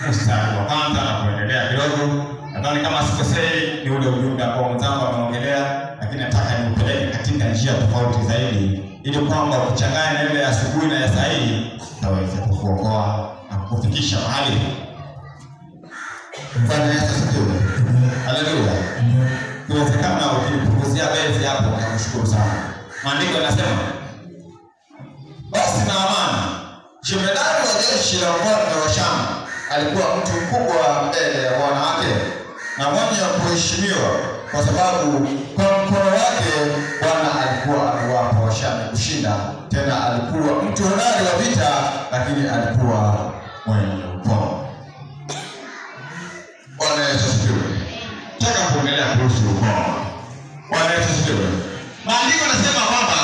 mstari wa kwanza na kuendelea kidogo. Nadhani kama sikosei ni ule ujumbe ambao mwenzangu ameongelea, lakini nataka niupeleke katika njia tofauti zaidi ili kwamba ukichanganya ile ya asubuhi na ya saa hii utaweza kukuokoa na kukufikisha mahali. Bwana Yesu asifiwe. Haleluya. Kiwezekana ukipunguzia bezi hapo nakushukuru sana. Maandiko yanasema basi Naamani, jemedari wa jeshi la mfalme wa Shamu, alikuwa mtu mkubwa mbele ya wanawake na mwenye kuheshimiwa, kwa sababu kwa mkono wake Bwana alikuwa amewapa Washamu kushinda. Tena alikuwa mtu hodari wa vita, lakini alikuwa mwenye ukoma. Bwana Yesu asifiwe. Nataka kuongelea kuhusu ukoma. Bwana Yesu asifiwe. Maandiko yanasema kwamba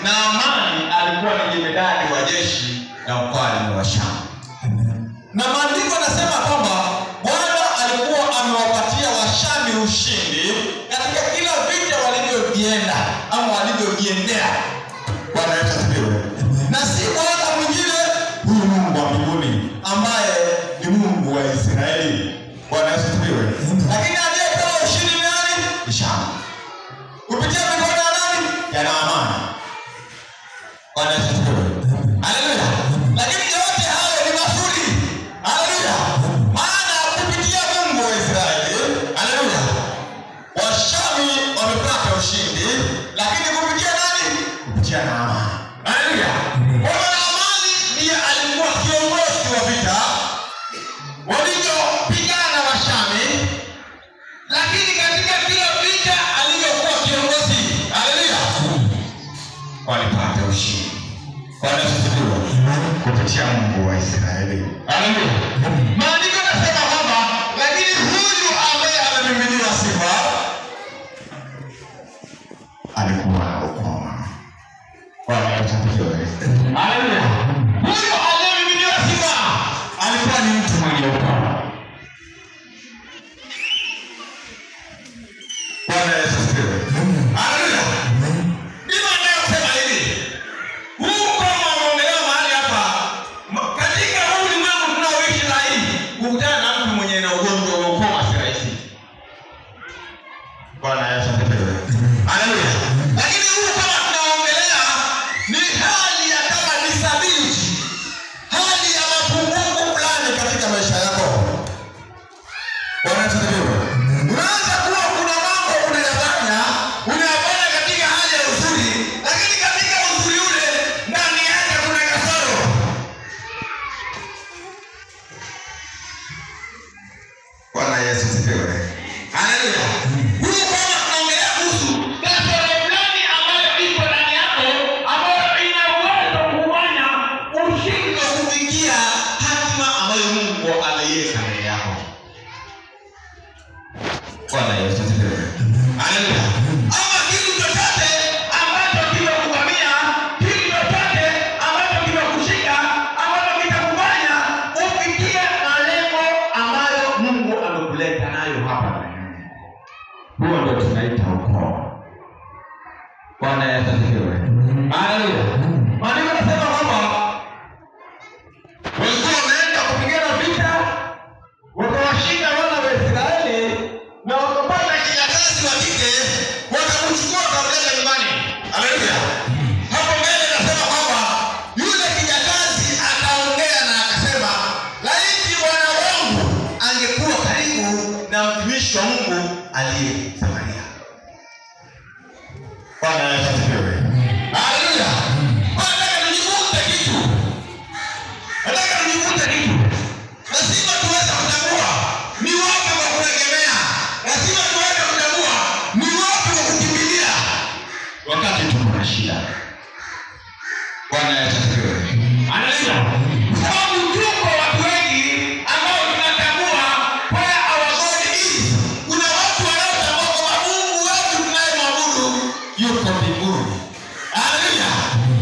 Naamani alikuwa ni jemedari wa jeshi la mfalme wa Shamu. Na maandiko yanasema kwamba Bwana alikuwa amewapatia Washami ushindi katika kila vita walivyovienda au walivyoviendea. Bwana Yesu asifiwe. Na si Bwana mwingine, huyu Mungu wa mbinguni ambaye ni Mungu wa Israeli. Bwana Yesu asifiwe. Lakini aliyepewa ushindi ni nani? Ni Shamu. Kupitia mikono ya nani? Ya Naamani. Bwana Yesu asifiwe. Haleluya. Lakini yote hayo ni mazuri. Haleluya. Maana kupitia Mungu wa Israeli, haleluya, Washami wamepata ushindi, lakini kupitia nani? Kupitia Naamani. Haleluya. Kwa Naamani ndiye alikuwa kiongozi wa vita walivyopigana Washami, lakini katika kila vita alivyokuwa kiongozi, haleluya, walipata ushindi. Bwana asifiwe. Kupitia Mungu wa Israeli. Haleluya. Maandiko yanasema kwamba lakini huyu ambaye amemiminiwa sifa alikuwa na ukoma. Bwana asifiwe. Haleluya. Huyu aliyemiminiwa sifa alikuwa ni mtu mwenye ukoma. Bwana asifiwe. Haleluya. Ndivyo ninayosema hivi. Huu kama unaongelea mahali hapa, katika huu ulimwengu tunaoishi na hii, kukutana na mtu mwenye na ugonjwa wa ukoma si rahisi. Bwana Yesu asifiwe. Haleluya. Lakini huu kama tunaongelea ni hali ya kama disability, hali ya mapungufu fulani katika maisha yako. Bwana Yesu asifiwe. Unaanza kuwa kuna mambo unayafanya katika hali ya uzuri, lakini katika uzuri ule ndani yake kuna kasoro. Bwana Yesu asifiwe. Haleluya. Huyu kama tunaongelea kuhusu kasoro fulani ambayo iko ndani yako, ambayo ina uwezo kufanya ushindwe kufikia hatima ambayo Mungu ameiweka mbele yako. Bwana Yesu asifiwe. Haleluya. Ama kitu chochote ambacho kimekuvamia, kitu chochote ambacho kimekushika, ambacho kitakufanya ufikie malengo ambayo Mungu amekuleta nayo hapa duniani, huo ndio tunaita ukoma. Bwana Yesu asifiwe. Haleluya. Maandiko yanasema kwamba walikuwa wanaenda kupigana vita, wakawashinda wana wa Israeli na wakapata kijakazi wa kike, wakamchukua wakamleta nyumbani. Haleluya. Hapo mbele nasema kwamba yule kijakazi akaongea na akasema, laiti bwana wangu angekuwa karibu na mtumishi wa Mungu aliye Samaria. Bwana Yesu asifiwe. Haleluya. Nataka nijifunze kitu. Lazima tuweze kutambua ni wapi wa kuegemea. Lazima tuweze kutambua ni wapi wa kukimbilia wakati tuko na shida. Bwana Yesu asifiwe. Haleluya. Sababu tuko watu wengi ambao tunatambua where our God is. Kuna watu wanaotambua kwamba Mungu wetu tunayemwabudu yuko mbinguni. Haleluya.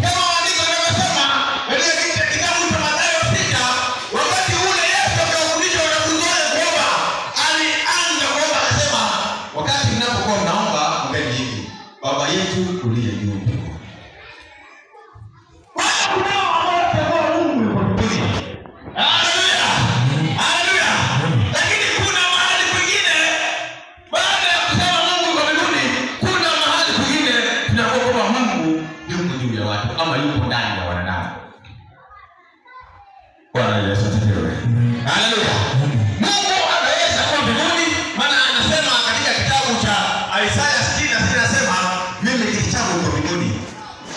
Kama maandiko yanasema katika kitabu cha Mathayo 6, wakati ule Yesu akafundisha wanafunzi wake kuomba, alianza kuomba akasema, wakati mnapokuwa mnaomba ombeni hivi: Baba yetu uliye juu mbinguni. Wao ambao Mungu yuko mbinguni. Haleluya. Haleluya. asifiwe. Haleluya. Mungu anaweza kuwa mbinguni, maana anasema katika kitabu cha Isaya 60 anasema mimi kiti changu kiko mbinguni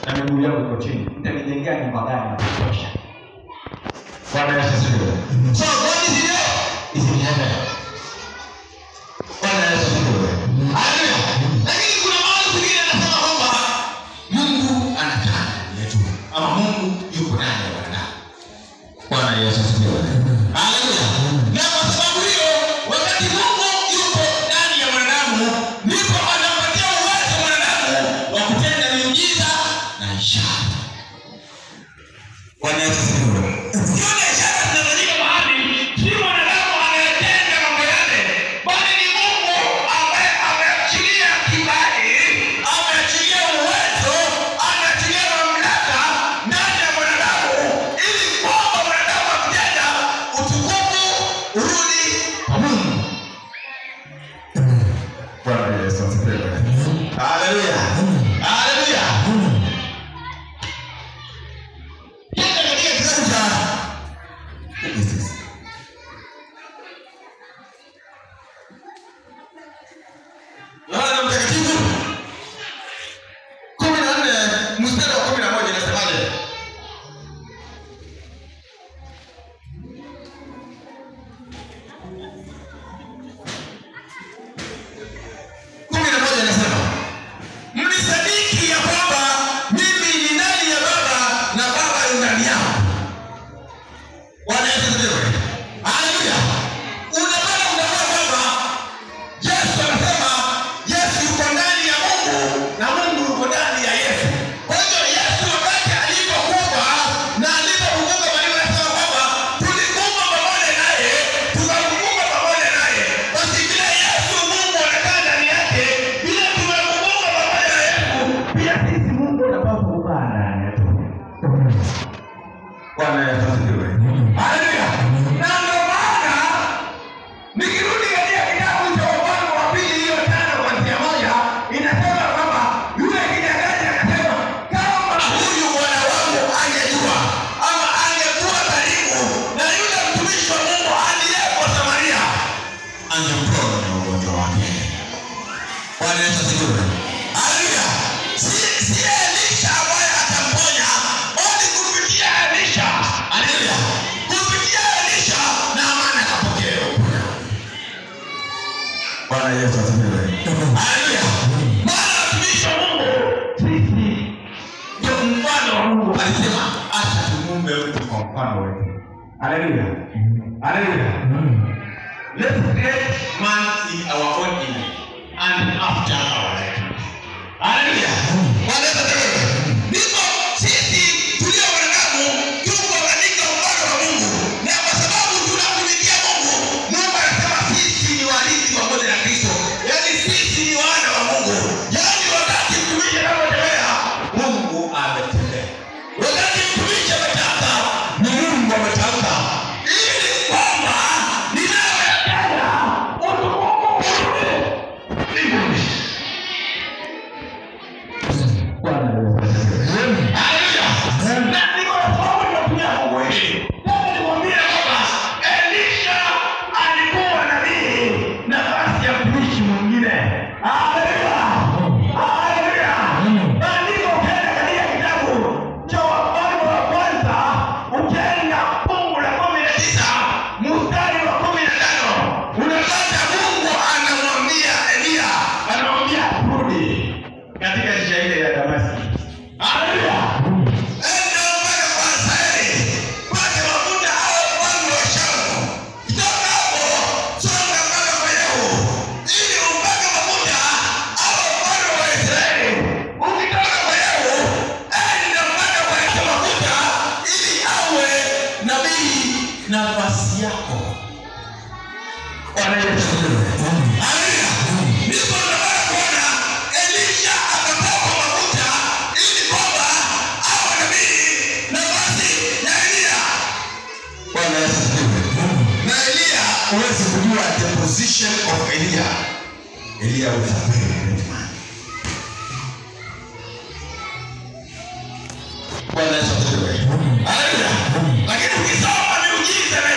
na miguu yangu iko chini. Nitajengea nyumba gani ya kutosha? Bwana Yesu asifiwe. So God is here, is in heaven. Bwana Yesu asifiwe. Haleluya. Lakini kuna mahali mwingine anasema kwamba Mungu anakaa ndani yetu, ama Mungu yuko ndani ya wanadamu. Bwana Yesu asifiwe. Haleluya. Na kwa sababu hiyo, wakati Mungu yuko ndani ya wanadamu, ndipo anampatia uwezo wanadamu wa kutenda miujiza na ishara. Bwana Yesu asifiwe. Yule ishara zinazofanyika mahali, si wanadamu anayetenda mambo yale, bali ni Mungu ambaye ameachilia kibali, ameachilia uwezo, ameachilia mamlaka ndani ya wanadamu, ili kwamba wanadamu wakitenda utukufu urudi kwa Mungu. Bwana Yesu asifiwe. Haleluya. Haleluya. Yohana Mtakatifu 14 mstari wa 11 inasemaje? Mnisadiki ya kwamba mimi ni ndani ya Baba na Baba yu ndani yangu. Bwana Yesu asifiwe. Haleluya. Unapata kutambua kwamba Yesu anasema Yesu yuko ndani ya Mungu na Mungu yuko ndani ya Yesu. Kwa hiyo Yesu wakati alipokufa na alipofufuka, Biblia inasema kwamba tulikufa pamoja naye, tukafufuka pamoja naye. Basi bila Yesu Mungu anakaa ndani yake, bila tumefufuka pamoja na Yesu, pia sisi Mungu anapaswa kukaa ndani yetu. Bwana Yesu asifiwe. Haleluya. Na ndio maana nikirudi katika kitabu cha Wafalme wa Pili hiyo 5:1 inasema kwamba yule kijakazi akasema, kama huyu bwana wangu angejua ama angekuwa karibu na yule mtumishi wa Mungu aliyepo Samaria, angemponya ugonjwa wake. Bwana Yesu asifiwe. Haleluya. Si Elisha ambaye atamponya, bali kupitia Elisha. Haleluya. Kupitia Elisha na amana akapokea. Bwana Yesu asifiwe. Haleluya. Maana watumishi wa Mungu sisi ndio mfano wa Mungu. Alisema acha tumuumbe mtu kwa mfano wetu. Haleluya. Haleluya. Let's create man in our own image and after our likeness. Haleluya. Bwana Yesu asifiwe. Ndipo sisi tulio wanadamu tuko katika mfano wa Mungu, na kwa sababu tunamtumikia Mungu, Mungu anasema sisi ni warithi pamoja na Kristo. Yaani sisi ni wana wa Mungu. Yaani wakati mtumishi anapotembea, Mungu ametembea. Wakati mtumishi ametamka, ni Mungu ametamka. Ili kwamba ninayoyatenda utukufu urudi mbinguni. Bwana Yesu asifiwe. Haleluya. Na niko na sababu ninakuja Mungu hili. Nataka nikwambie kwamba Elisha alikuwa nabii nafasi ya mtumishi mwingine. Haleluya. Haleluya. Na niko ukienda katika kitabu cha Wafalme wa Kwanza, ukienda fungu la 19 mstari wa 15, unapata Mungu anamwambia Elia, anamwambia rudi katika njia ile ya Damasiki. Haleluya. Enda mpaka kwa Hazaeli, pate mafuta hao mfalme wa Shamu. Kutoka hapo songa mpaka kwa Yehu, ili upake mafuta hao mfalme wa Israeli. Ukitoka kwa Yehu, enda mpaka kwa Yehu mafuta, ili awe nabii nafasi yako. Bwana Yesu asifiwe. Haleluya. Ndipo tunapata kuona Elisha akapakwa mafuta ili kwamba awe nabii nafasi ya Elia. Bwana Yesu asifiwe. Na Elia, uweze kujua the position of Elia. Elia was a very great man. Bwana Yesu asifiwe. Haleluya. Lakini ukisoma miujiza na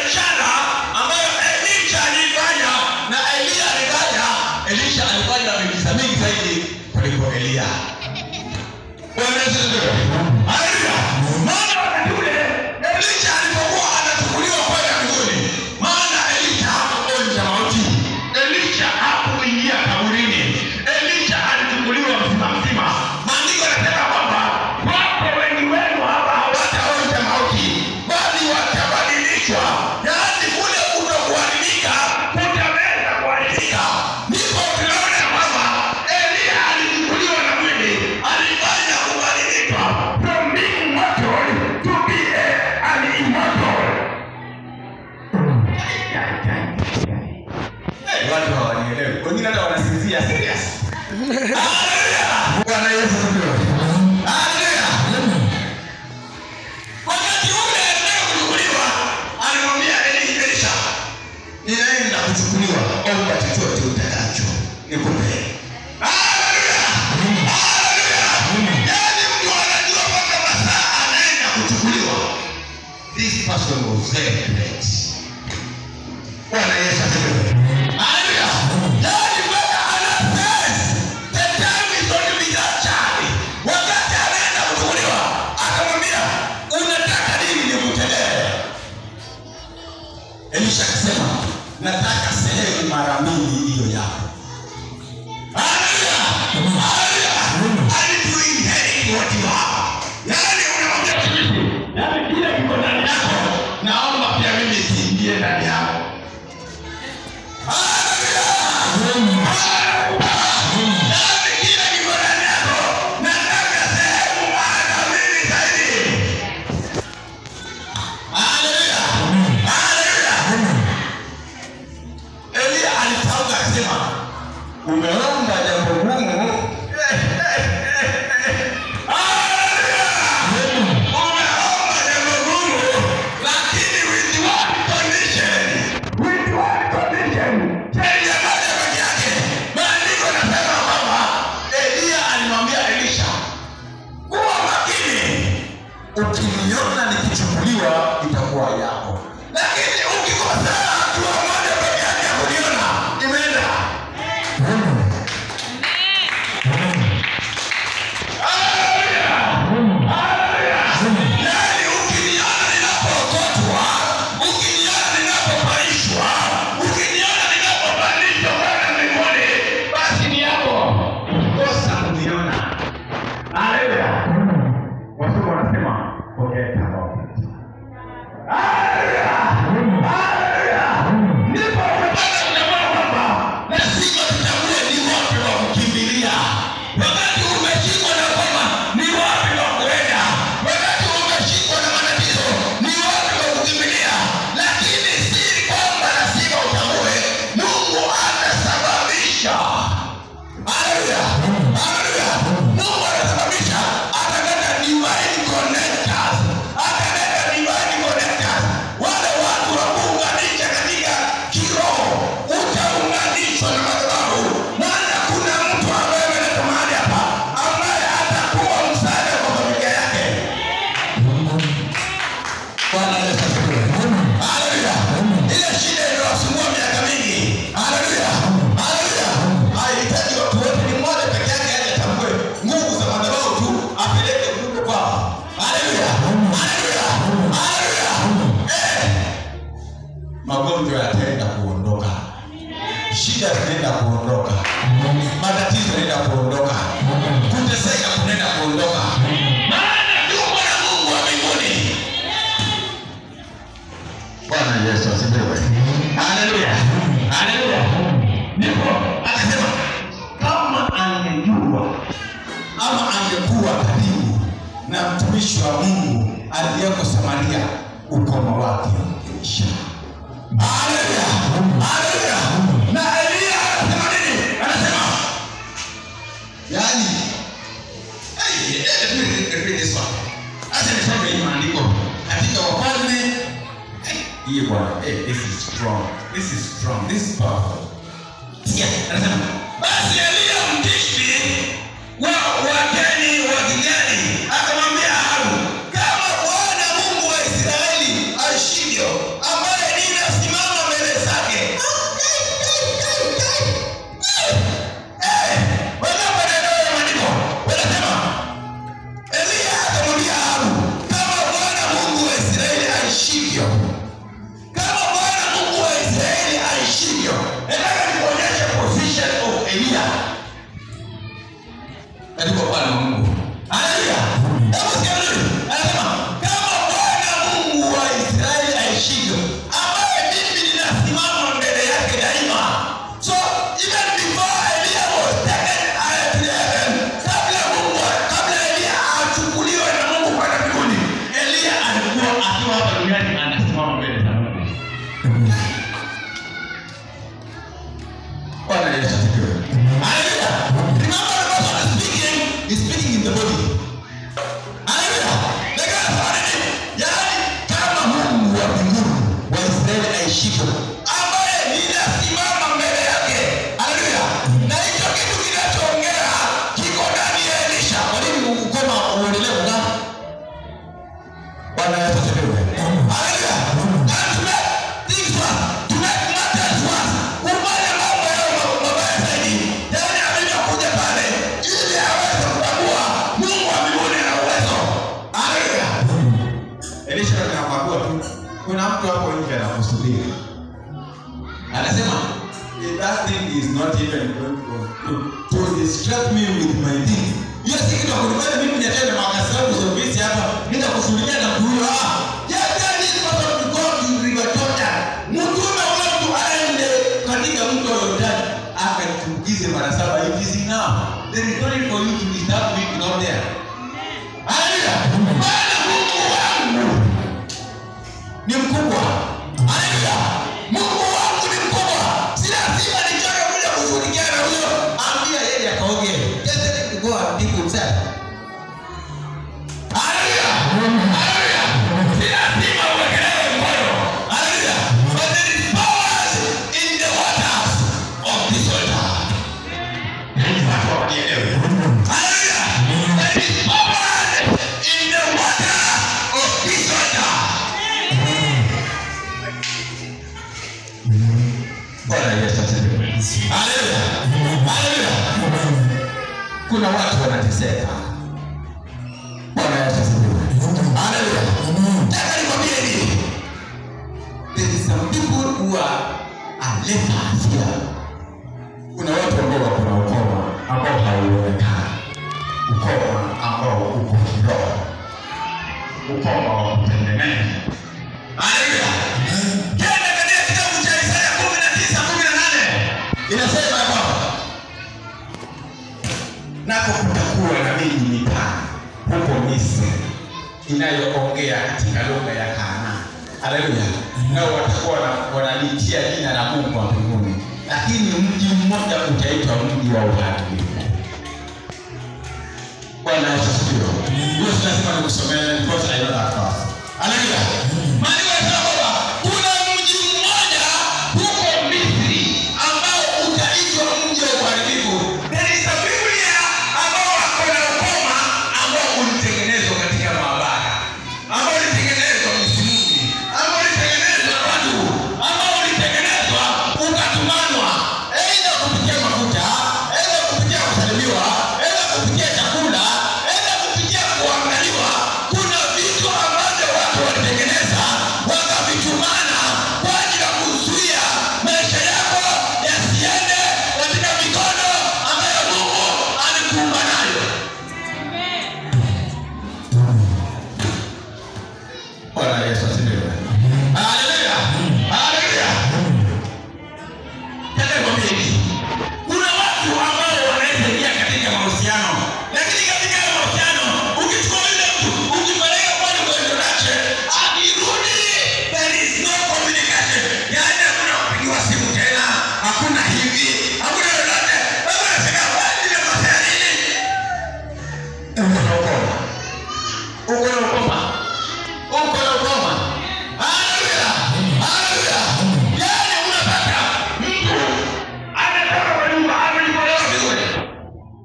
Watu hawanielewi. Wengine hata wanasinzia serious. Haleluya. Bwana Yesu asifiwe. Haleluya. Wakati ule anakuchukuliwa, alimwambia Elisha, ninaenda kuchukuliwa, omba chochote utakacho nikupe. Haleluya. Haleluya. Yaani mtu anajua kwamba masaa anaenda kuchukuliwa. This person was very great. Bwana Yesu asifiwe. Haleluya. Yaani wewe anasema the time is going to be that child. Wakati anaenda kuchukuliwa, akamwambia unataka nini nikutendee? Elisha akasema nataka sehemu mara mbili hiyo yako. Haleluya. Haleluya. I need to inherit what you have. Yaani unamwambia kitu. Yaani kile kiko ndani yako, naomba pia mimi kiingie ndani yako. Haleluya. Yaani kile kiko ndani yako, nataka sehemu mara mbili zaidi. Haleluya. Haleluya. Elia alitamka akasema, umeomba jambo gumu. Ukiniona nikichukuliwa itakuwa yako. Lakini ukikosa hatua moja pekee yake ya kuniona, imeenda. Haleluya. Haleluya. Yaani ukiniona ninapokotwa, ukiniona ninapopaishwa, ukiniona ninapopandishwa kwenda mbinguni, basi ni yako. Kosa kuniona. Haleluya. Watu wanasema forget about it. Haleluya. Haleluya. Ndipo tunapata kujua kwamba lazima tutambue ni wapi wa kukimbilia. Wakati umeshikwa na kwamba ni wapi wa kuenda. Wakati umeshikwa na matatizo ni wapi wa kukimbilia. Lakini si kwamba lazima utambue Mungu atasababisha. Haleluya. Haleluya. Mungu atasababisha. Ataleta divine connectors. Ataleta divine connectors. Wale watu wa kuunganisha katika kiroho. Utaunganishwa na madhabahu. Maana kuna mtu ambaye ameleta mahali hapa ambaye atakuwa msaada kwa familia yake. Bwana Yesu asifiwe. Haleluya. Ile shida inawasumbua miaka mingi. Haleluya. Haleluya. Haihitaji watu wote, ni mmoja peke yake aje atambue nguvu za madhabahu tu apeleke ujumbe kwao. Haleluya. Haleluya. Haleluya. Magonjwa yataenda kuondoka. Shida zinaenda kuondoka. Matatizo yanaenda kuondoka. Kuteseka kunaenda kuondoka. Maana yuko na Mungu wa mbinguni. Bwana Yesu asifiwe. Haleluya. Haleluya. Ndipo akasema kama angejua ama angekuwa karibu na mtumishi wa Mungu aliyeko Samaria, ukoma wake ungeisha. Haleluya. Haleluya. Na Elia anasema nini? Anasema yaani repeat this one. Acha nisome hii maandiko katika Wafalme. Hii bwana, this is strong. This is strong. This is powerful. Yeah, anasema basi Elia Mtishbi wa wageni wa Gileadi akamwambia Ahabu, kama Bwana Mungu wa Israeli aishivyo, ambaye ninasimama mbele zake. Elia akamwambia Ahabu, kama Bwana Mungu wa Israeli aishivyo, kama Bwana Mungu wa Israeli aishivyo. Nataka nikuonyeshe position of Elia katika Bwana Mungu. Haleluya. Kristo ambaye ninasimama mbele yake. Haleluya. Na hicho kitu kinachoongea kiko ndani ya Elisha. Kwa nini ukoma uendelee kukaa? Bwana Yesu asifiwe. Haleluya. Elisha anakuambia tu kuna mtu hapo nje anakusubiri. Anasema that thing is not even going to distract me with my things. Hiyo si kitu kunifanya mimi niachane makasi yangu service hapa nenda kushughulikia na huyo. Yaani ni kwa sababu God river Jordan. Mtume wetu aende katika mto wa Jordan akatumbukize mara 7. It is enough. There is no need for you to disturb me not there. Haleluya. Ni mkubwa. Haleluya. Mungu wangu ni mkubwa. Si lazima nichoke kuja kushughulikia na huyo. Ambia yeye akaoge. Just go and deal with himself. Haleluya. Haleluya. Si lazima uwekelee mkono. Haleluya. But there is power in the waters of this altar. Haleluya. There is power in the water of this altar. Bwana Yesu asifiwe. Haleluya. Haleluya. Kuna watu wanateseka. Bwana Yesu asifiwe. Haleluya. Nataka nikwambie hivi. There is some people who are lepers here. Kuna watu ambao wako na ukoma ambao hauonekani. Ukoma ambao uko kiroho. Ukoma wa kutengeneza. Haleluya. Inasema kwamba nako kutakuwa na miji mitano huko Misri inayoongea katika lugha ya Kanaani. Haleluya. Nao watakuwa wanalitia jina la Mungu wa mbinguni. Lakini mji mmoja utaitwa mji wa uharibifu. Bwana Yesu asifiwe. Ndio tunasema nikusomee because I know that verse. Haleluya. Maana yanasema kuna mji mmoja huko Misri ambao utaitwa mji wa uharibifu. There is a Biblia ambao wako na ukoma ambao ulitengenezwa katika maabara. Ambao ulitengenezwa msimuni. Ambao ulitengenezwa na watu. Ambao ulitengenezwa ukatumanwa. Aidha kupitia mafuta, aidha kupitia kusalimiwa, aidha kupitia chakula, aidha kupitia kuangaliwa. Kuna vitu ambavyo watu walitengeneza wakavitumana kwa ajili ya kuzuia maisha yako yasiende katika mikono ambayo Mungu alikuumba nayo. Bwana Yesu asifiwe. Haleluya. Haleluya. Nataka nikwambie hivi. Kuna watu ambao wanaingia katika mahusiano. Lakini katika mahusiano ukichukua yule mtu ukipeleka kwa mgonjwa wake akirudi there is no communication. Yaani hakuna kupigiwa simu tena, hakuna hivi, hakuna lolote. Baba anasema wapi ile masaa nini? Uko na ukoma. Uko na ukoma. Haleluya. Haleluya. Yaani unapata mtu anatoka kwa nyumba amejipolea vizuri.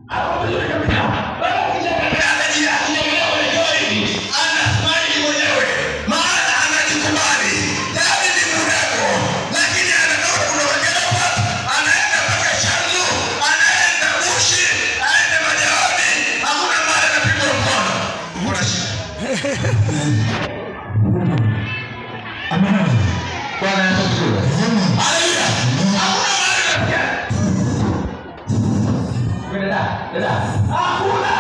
Hapo vizuri kabisa. Baba kijana anajia mwenyewe hivi. Anasmile mwenyewe. Maana anajikubali. Yaani ni mrembo. Lakini anatoka kuna wengine hapa anaenda mpaka Shanzu, anaenda Bushi, anaenda Majaoni. Hakuna mahali anapigwa mkono. Kuna shida. Amen. Bwana Yesu asifiwe. Haleluya. Hakuna mahali anapiga. Dada. Hakuna.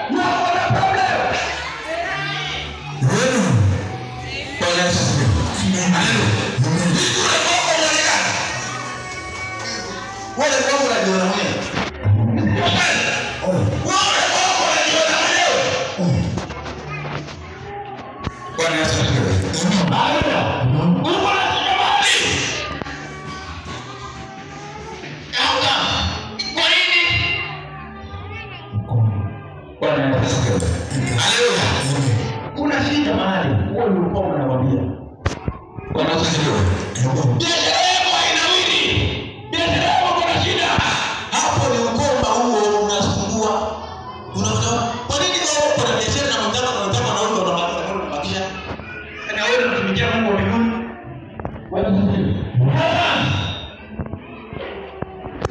You have a problem. Bwana Yesu asifiwe. Haleluya. Kule Mungu anaonekana. Wale Mungu anajiona mwenyewe. Wale Mungu anajiona mwenyewe. Bwana Yesu asifiwe. Haleluya. Mungu anajiona. Kauka. Kwa nini? Bwana Yesu asifiwe. Haleluya. Kuna shida mahali. Wewe ulikuwa unamwambia. Bwana Yesu asifiwe.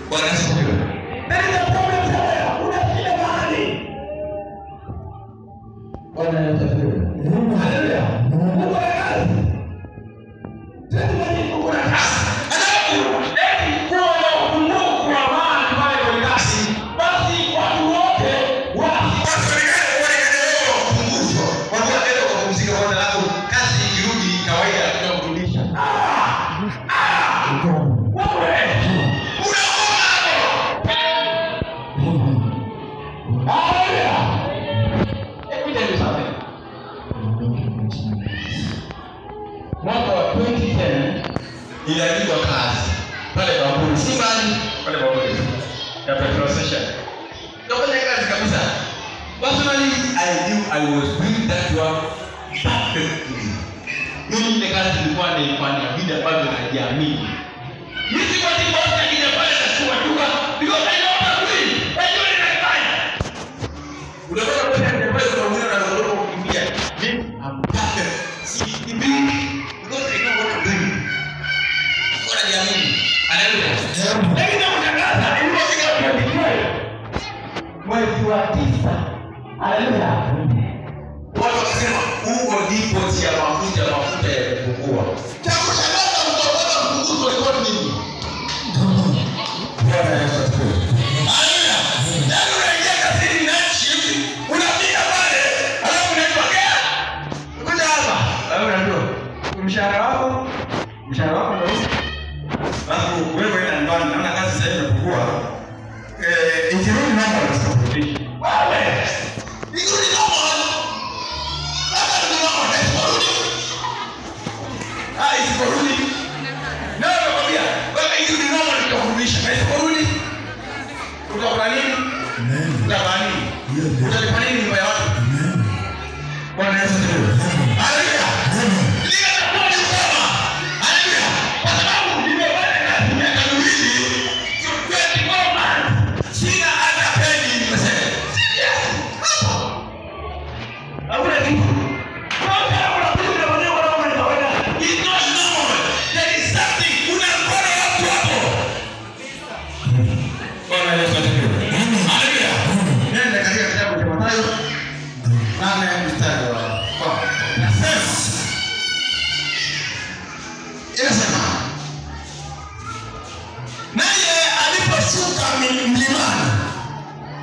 Bwana asifiwe. There is a problem somewhere. Unafika mahali. Bwana asifiwe. Haleluya. Mungu anakazi. Sasa Mungu anakazi. Alafu eti kuwa na upungufu wa amani pale kwenye kazi. Basi watu wote wanaendelea kupunguza. Watu wanaendelea kupumzika kwa sababu kazi ikirudi kawaida tunakurudisha. Mwaka wa 2010 iliandikwa kazi pale Bamburi, si mbali pale Bamburi ya petrol station. Ndio kazi kabisa. Personally, I knew I was doing that work perfectly. Mimi ile kazi nilikuwa naifanya bila bado najiamini. Mimi kwa sababu nitakuja pale na kuwatuka because I know what I'm doing. I know what I'm doing. Unataka kwenda pale kwa mwana na ndio kukimbia. Mimi I'm perfect. See, because I know what I'm doing. Bora jamii. Haleluya. Lakini nakutangaza ilipofika mwezi wa 9. Haleluya. Watu wakasema huko ndipo ya mafuta ya kupungua. Chakushangaza mtopata kupunguza ilikuwa nini? Bwana Yesu asifiwe. Haleluya. Ndio unaingia kazini na shift. Unafika pale, alafu unatokea. Kuja hapa. Wewe ndio. Mshahara wako ndio. Alafu wewe unaenda nyumbani naona kazi sasa imepungua. Ikirudi mambo yanasababisha. Wewe. Ikirudi mambo. Labda ndio mambo yanasababisha. Isiporudi. Na nakwambia, wewe ikirudi mambo yanakurudisha. Isiporudi. Utakula nini? Utakula nini? Utalipa nini nyumba ya watu? Bwana Yesu asifiwe. Haleluya.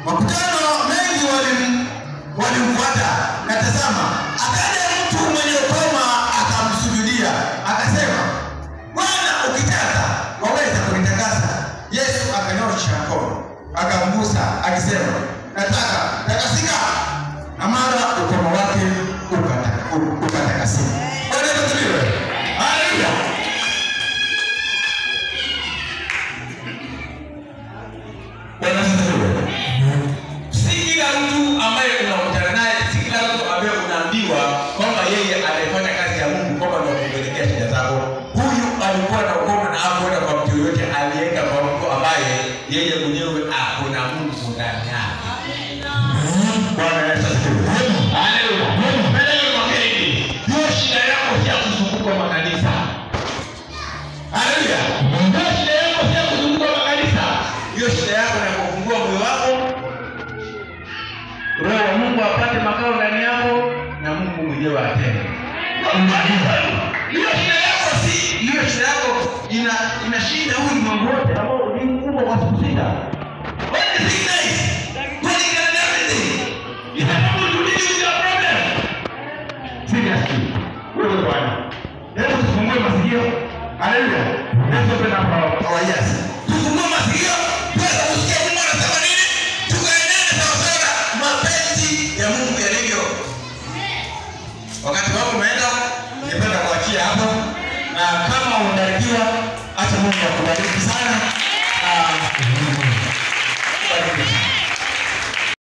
Makutano mengi walimfuata na tazama akaja mtu mwenye ukoma akamsujudia akasema, Bwana ukitaka waweza kunitakasa. Yesu akanyosha mkono akamgusa akisema, nataka takasika, na mara ukoma wake ukatakasika. Bwana asifiwe. Haleluya. Bwana asifiwe. Kila mtu ambaye unakutana naye, kila mtu ambaye unaambiwa kwamba yeye anafanya kazi ya Mungu kwamba ndio kuelekea shida zako, huyu alikuwa na ukoma na hakuenda kwa mtu yote, alienda kwa mtu ambaye yeye mwenyewe ako na Mungu ndani yake. Bwana Yesu asifiwe. Haleluya. Mbele kwa kweli, hiyo shida yako ya kuzunguka makanisa. Haleluya. Hiyo shida yako ya kuzunguka makanisa, hiyo shida yako na kufungua moyo wako, Roho wa Mungu apate makao ndani yako na Mungu mwenyewe atende. Hiyo shida yako inashinda huyu mambo yote ambao ni mkubwa wa kushinda. What is it nice? What is it everything? You have to deal with your problem. Seriously. Wewe Bwana. Hebu tufungue masikio. Haleluya. Let's open up our ears. Tufungue masikio. Tuweze kusikia Mungu anasema nini? Tukaenende sawasawa mapenzi ya Mungu yalivyo. Wakati wako umeenda, nipenda kuachia hapo. Na kama unabarikiwa, acha Mungu akubariki sana.